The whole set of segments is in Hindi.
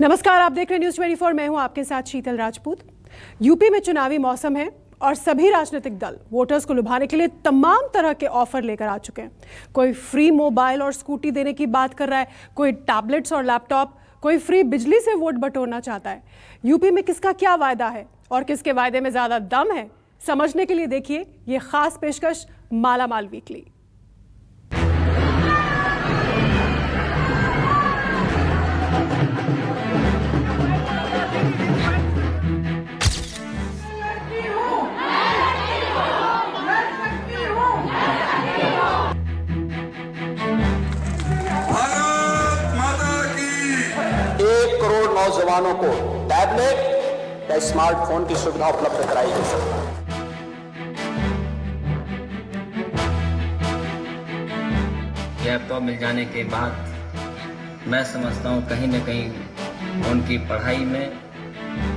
नमस्कार, आप देख रहे हैं न्यूज़ 24। मैं हूं आपके साथ शीतल राजपूत। यूपी में चुनावी मौसम है और सभी राजनीतिक दल वोटर्स को लुभाने के लिए तमाम तरह के ऑफर लेकर आ चुके हैं। कोई फ्री मोबाइल और स्कूटी देने की बात कर रहा है, कोई टैबलेट्स और लैपटॉप, कोई फ्री बिजली से वोट बटोरना चाहता है। यूपी में किसका क्या वायदा है और किसके वायदे में ज्यादा दम है, समझने के लिए देखिए ये खास पेशकश मालामाल वीकली। नौजवानों को टैबलेट या स्मार्टफोन की सुविधा उपलब्ध कराई गई है। लैपटॉप मिल जाने के बाद मैं समझता हूँ कहीं न कहीं उनकी पढ़ाई में,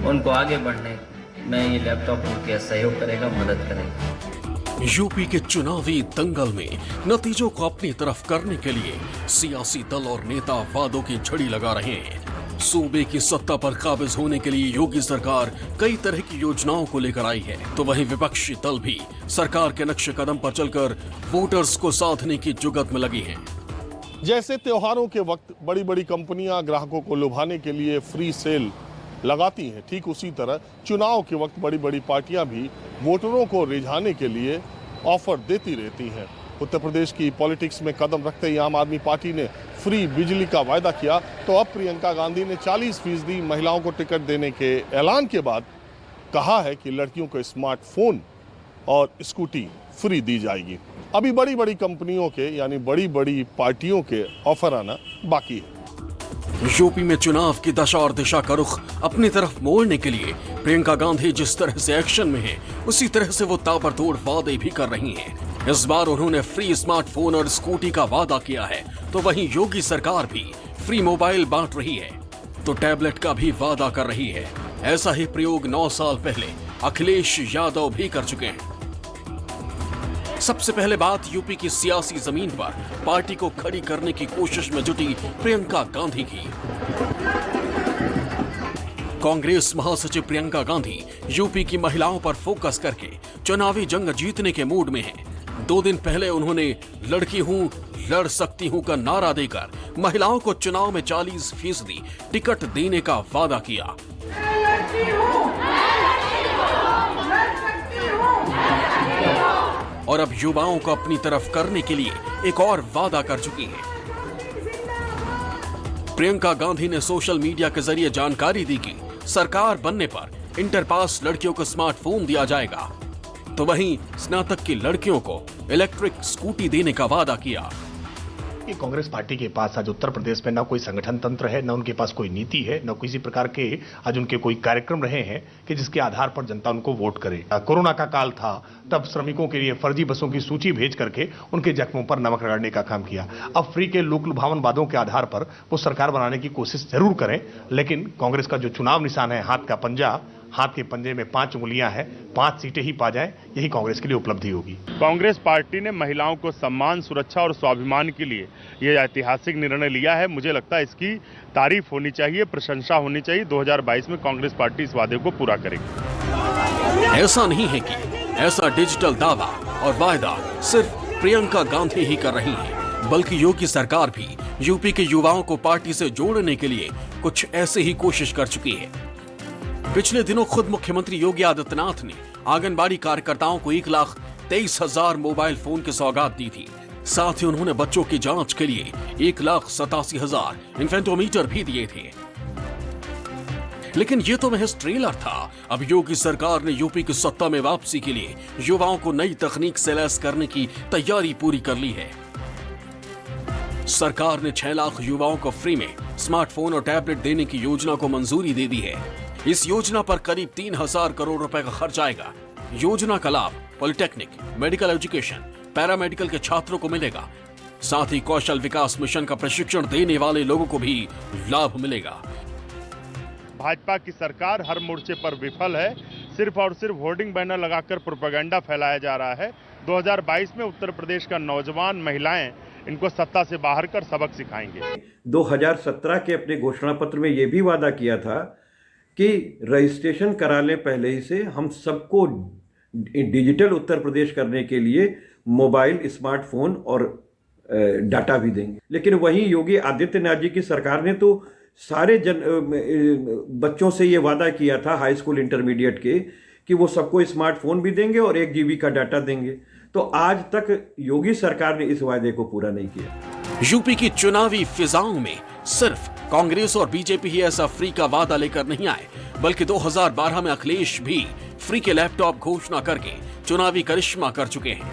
उनको आगे बढ़ने में ये लैपटॉप उनके सहयोग करेगा, मदद करेगा। यूपी के चुनावी दंगल में नतीजों को अपनी तरफ करने के लिए सियासी दल और नेता वादों की झड़ी लगा रहे हैं। सूबे की सत्ता पर काबिज होने के लिए योगी सरकार कई तरह की योजनाओं को लेकर आई है, तो वहीं विपक्षी दल भी सरकार के नक्शे कदम पर चलकर वोटर्स को साधने की जुगत में लगी हैं। जैसे त्योहारों के वक्त बड़ी बड़ी कंपनियां ग्राहकों को लुभाने के लिए फ्री सेल लगाती हैं, ठीक उसी तरह चुनाव के वक्त बड़ी बड़ी पार्टियां भी वोटरों को रिझाने के लिए ऑफर देती रहती हैं। उत्तर प्रदेश की पॉलिटिक्स में कदम रखते ही आम आदमी पार्टी ने फ्री बिजली का वायदा किया, तो अब प्रियंका गांधी ने 40% महिलाओं को टिकट देने के ऐलान के बाद कहा है कि लड़कियों को स्मार्टफोन और स्कूटी फ्री दी जाएगी। अभी बड़ी बड़ी कंपनियों के यानी बड़ी बड़ी पार्टियों के ऑफर आना बाकी है। यूपी में चुनाव की दशा और दिशा का रुख अपनी तरफ मोड़ने के लिए प्रियंका गांधी जिस तरह से एक्शन में है, उसी तरह से वो ताबड़तोड़ वादे भी कर रही हैं। इस बार उन्होंने फ्री स्मार्टफोन और स्कूटी का वादा किया है, तो वहीं योगी सरकार भी फ्री मोबाइल बांट रही है, तो टैबलेट का भी वादा कर रही है। ऐसा ही प्रयोग 9 साल पहले अखिलेश यादव भी कर चुके हैं। सबसे पहले बात यूपी की सियासी जमीन पर पार्टी को खड़ी करने की कोशिश में जुटी प्रियंका गांधी की। कांग्रेस महासचिव प्रियंका गांधी यूपी की महिलाओं पर फोकस करके चुनावी जंग जीतने के मूड में हैं। 2 दिन पहले उन्होंने लड़की हूं, लड़ सकती हूं का नारा देकर महिलाओं को चुनाव में 40% टिकट देने का वादा किया। और अब युवाओं को अपनी तरफ करने के लिए एक और वादा कर चुकी है। प्रियंका गांधी ने सोशल मीडिया के जरिए जानकारी दी कि सरकार बनने पर इंटर पास लड़कियों को स्मार्टफोन दिया जाएगा, तो वहीं स्नातक की लड़कियों को इलेक्ट्रिक स्कूटी देने का वादा किया। कांग्रेस पार्टी के पास आज उत्तर प्रदेश में न कोई संगठन तंत्र है, न उनके पास कोई नीति है, न किसी प्रकार के आज उनके कोई कार्यक्रम रहे हैं कि जिसके आधार पर जनता उनको वोट करे। कोरोना का काल था, तब श्रमिकों के लिए फर्जी बसों की सूची भेज करके उनके जख्मों पर नमक रगड़ने का काम किया। अब फ्री के लोक लुभावन वादों के आधार पर वो सरकार बनाने की कोशिश जरूर करें, लेकिन कांग्रेस का जो चुनाव निशान है हाथ का पंजा, हाथ के पंजे में 5 उंगलियां हैं, 5 सीटें ही पा जाए, यही कांग्रेस के लिए उपलब्धि होगी। कांग्रेस पार्टी ने महिलाओं को सम्मान, सुरक्षा और स्वाभिमान के लिए यह ऐतिहासिक निर्णय लिया है। मुझे लगता है इसकी तारीफ होनी चाहिए, प्रशंसा होनी चाहिए। 2022 में कांग्रेस पार्टी इस वादे को पूरा करेगी। ऐसा नहीं है कि ऐसा डिजिटल दावा और वायदा सिर्फ प्रियंका गांधी ही कर रही है, बल्कि योगी सरकार भी यूपी के युवाओं को पार्टी से जोड़ने के लिए कुछ ऐसे ही कोशिश कर चुकी है। पिछले दिनों खुद मुख्यमंत्री योगी आदित्यनाथ ने आंगनबाड़ी कार्यकर्ताओं को 1,23,000 मोबाइल फोन की सौगात दी थी। साथ ही उन्होंने बच्चों की जांच के लिए 1,87,000 इन्फेंटोमीटर भी दिए थे। लेकिन ये तो महज ट्रेलर था। अब योगी सरकार ने यूपी की सत्ता में वापसी के लिए युवाओं को नई तकनीक से लैस करने की तैयारी पूरी कर ली है। सरकार ने 6 लाख युवाओं को फ्री में स्मार्टफोन और टैबलेट देने की योजना को मंजूरी दे दी है। इस योजना पर करीब 3,000 करोड़ रुपए का खर्च आएगा। योजना का लाभ पॉलिटेक्निक, मेडिकल एजुकेशन, पैरामेडिकल के छात्रों को मिलेगा। साथ ही कौशल विकास मिशन का प्रशिक्षण देने वाले लोगों को भी लाभ मिलेगा। भाजपा की सरकार हर मोर्चे पर विफल है। सिर्फ और सिर्फ होर्डिंग बैनर लगाकर प्रोपेगेंडा फैलाया जा रहा है। 2022 में उत्तर प्रदेश का नौजवान, महिलाएं इनको सत्ता से बाहर कर सबक सिखाएंगे। 2017 के अपने घोषणा पत्र में ये भी वादा किया था कि रजिस्ट्रेशन करा लें पहले ही से, हम सबको डिजिटल उत्तर प्रदेश करने के लिए मोबाइल, स्मार्टफोन और डाटा भी देंगे। लेकिन वहीं योगी आदित्यनाथ जी की सरकार ने तो सारे बच्चों से ये वादा किया था हाई स्कूल इंटरमीडिएट के कि वो सबको स्मार्टफोन भी देंगे और 1 GB का डाटा देंगे। तो आज तक योगी सरकार ने इस वादे को पूरा नहीं किया। यूपी की चुनावी फिजाओं में सिर्फ कांग्रेस और बीजेपी ही ऐसा फ्री का वादा लेकर नहीं आए, बल्कि 2012 में अखिलेश भी फ्री के लैपटॉप घोषणा करके चुनावी करिश्मा कर चुके हैं।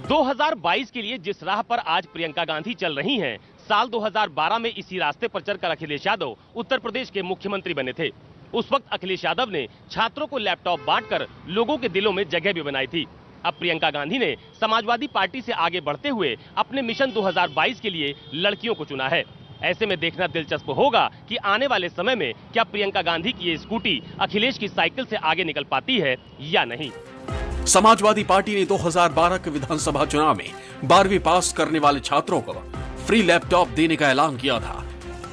2022 के लिए जिस राह पर आज प्रियंका गांधी चल रही हैं, साल 2012 में इसी रास्ते पर चलकर अखिलेश यादव उत्तर प्रदेश के मुख्यमंत्री बने थे। उस वक्त अखिलेश यादव ने छात्रों को लैपटॉप बांटकर लोगों के दिलों में जगह भी बनाई थी। अब प्रियंका गांधी ने समाजवादी पार्टी से आगे बढ़ते हुए अपने मिशन 2022 के लिए लड़कियों को चुना है। ऐसे में देखना दिलचस्प होगा कि आने वाले समय में क्या प्रियंका गांधी की ये स्कूटी अखिलेश की साइकिल से आगे निकल पाती है या नहीं। समाजवादी पार्टी ने 2012 के विधानसभा चुनाव में 12वीं पास करने वाले छात्रों को फ्री लैपटॉप देने का ऐलान किया था,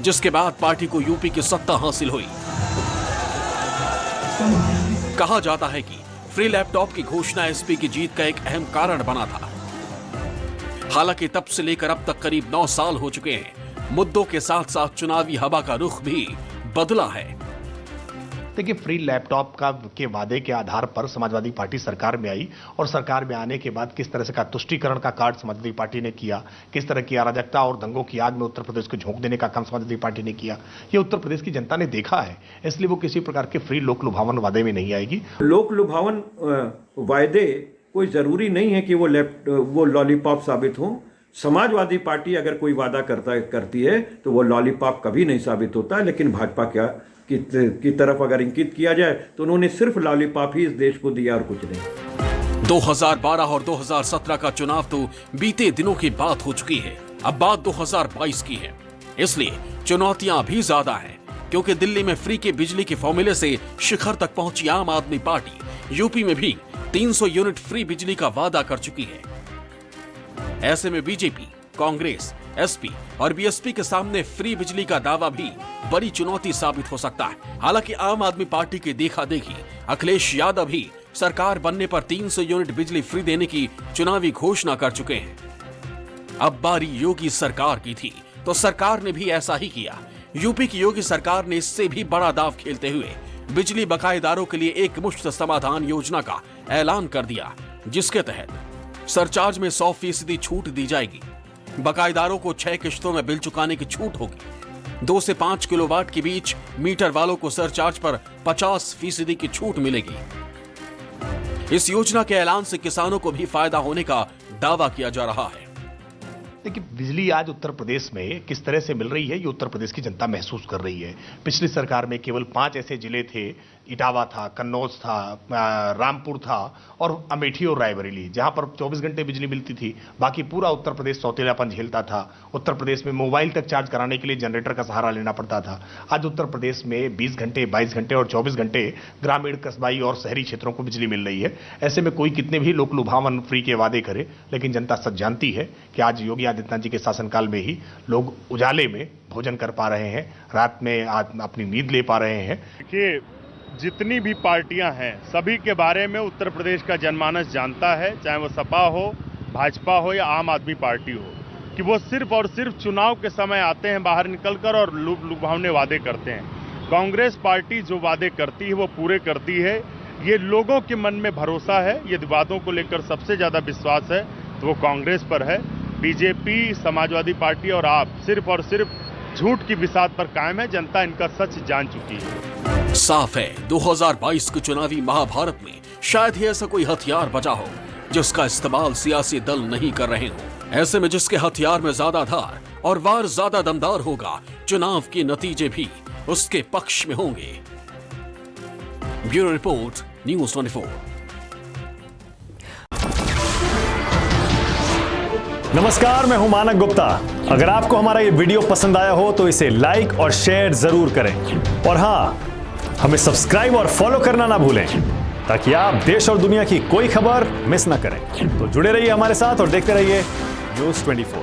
जिसके बाद पार्टी को यूपी की सत्ता हासिल हुई। कहा जाता है कि फ्री लैपटॉप की घोषणा एसपी की जीत का एक अहम कारण बना था। हालांकि तब से लेकर अब तक करीब 9 साल हो चुके हैं। मुद्दों के साथ साथ चुनावी हवा का रुख भी बदला है। देखिए, फ्री लैपटॉप के वादे के आधार पर समाजवादी पार्टी सरकार में आई और सरकार में आने के बाद किस तरह से का तुष्टीकरण का कार्ड समाजवादी पार्टी ने किया, किस तरह की अराजकता और दंगों की आग में उत्तर प्रदेश को झोंक देने का काम समाजवादी पार्टी ने किया, ये उत्तर प्रदेश की जनता ने देखा है। इसलिए वो किसी प्रकार के फ्री लोक लुभावन वादे में नहीं आएगी। लोक लुभावन वायदे कोई जरूरी नहीं है कि वो लॉलीपॉप साबित हो। समाजवादी पार्टी अगर कोई वादा करती है तो वो लॉलीपॉप कभी नहीं साबित होता। लेकिन भाजपा की तरफ अगर इंगित किया जाए तो उन्होंने सिर्फ लॉलीपॉप ही इस देश को दिया और कुछ नहीं। 2012 और 2017 का चुनाव तो बीते दिनों की बात हो चुकी है। अब बात 2022 की है, इसलिए चुनौतियां भी ज्यादा हैं, क्योंकि दिल्ली में फ्री के बिजली के फॉर्मूले से शिखर तक पहुंची आम आदमी पार्टी यूपी में भी 300 यूनिट फ्री बिजली का वादा कर चुकी है। ऐसे में बीजेपी, कांग्रेस, एसपी और बीएसपी के सामने फ्री बिजली का दावा भी बड़ी चुनौती साबित हो सकता है। हालांकि आम आदमी पार्टी की देखा देखी अखिलेश यादव भी सरकार बनने पर 300 यूनिट बिजली फ्री देने की चुनावी घोषणा कर चुके हैं। अब बारी योगी सरकार की थी तो सरकार ने भी ऐसा ही किया। यूपी की योगी सरकार ने इससे भी बड़ा दाव खेलते हुए बिजली बकायेदारों के लिए एक मुश्त समाधान योजना का ऐलान कर दिया, जिसके तहत सरचार्ज में 100% छूट दी जाएगी। बकायेदारों को 6 किश्तों में बिल चुकाने की छूट होगी। 2 से 5 किलोवाट के बीच मीटर वालों को सरचार्ज पर 50% की छूट मिलेगी। इस योजना के ऐलान से किसानों को भी फायदा होने का दावा किया जा रहा है। देखिए, बिजली आज उत्तर प्रदेश में किस तरह से मिल रही है, ये उत्तर प्रदेश की जनता महसूस कर रही है। पिछली सरकार में केवल 5 ऐसे जिले थे, इटावा था, कन्नौज था, रामपुर था और अमेठी और रायबरेली, जहां पर 24 घंटे बिजली मिलती थी। बाकी पूरा उत्तर प्रदेश सौतेलापन झेलता था। उत्तर प्रदेश में मोबाइल तक चार्ज कराने के लिए जनरेटर का सहारा लेना पड़ता था। आज उत्तर प्रदेश में 20 घंटे, 22 घंटे और 24 घंटे ग्रामीण, कस्बाई और शहरी क्षेत्रों को बिजली मिल रही है। ऐसे में कोई कितने भी लोक लुभावन फ्री के वादे करे, लेकिन जनता सच जानती है कि आज योगी आदित्यनाथ जी के शासनकाल में ही लोग उजाले में भोजन कर पा रहे हैं, रात में अपनी नींद ले पा रहे हैं। देखिए, जितनी भी पार्टियां हैं सभी के बारे में उत्तर प्रदेश का जनमानस जानता है, चाहे वो सपा हो, भाजपा हो या आम आदमी पार्टी हो, कि वो सिर्फ और सिर्फ चुनाव के समय आते हैं बाहर निकलकर और लुभावने वादे करते हैं। कांग्रेस पार्टी जो वादे करती है वो पूरे करती है। ये लोगों के मन में भरोसा है। यदि वादों को लेकर सबसे ज्यादा विश्वास है तो वो कांग्रेस पर है। बीजेपी, समाजवादी पार्टी और आप सिर्फ और सिर्फ झूठ की बिसात पर कायम है। जनता इनका सच जान चुकी है। साफ है 2022 के चुनावी महाभारत में शायद ही ऐसा कोई हथियार बचा हो जिसका इस्तेमाल सियासी दल नहीं कर रहे हो। ऐसे में जिसके हथियार में ज्यादा धार और वार ज्यादा दमदार होगा, चुनाव के नतीजे भी उसके पक्ष में होंगे। Bureau report, news 24। नमस्कार, मैं हूं मानक गुप्ता। अगर आपको हमारा ये वीडियो पसंद आया हो तो इसे लाइक और शेयर जरूर करें, और हां, हमें सब्सक्राइब और फॉलो करना ना भूलें ताकि आप देश और दुनिया की कोई खबर मिस ना करें। तो जुड़े रहिए हमारे साथ और देखते रहिए न्यूज 24।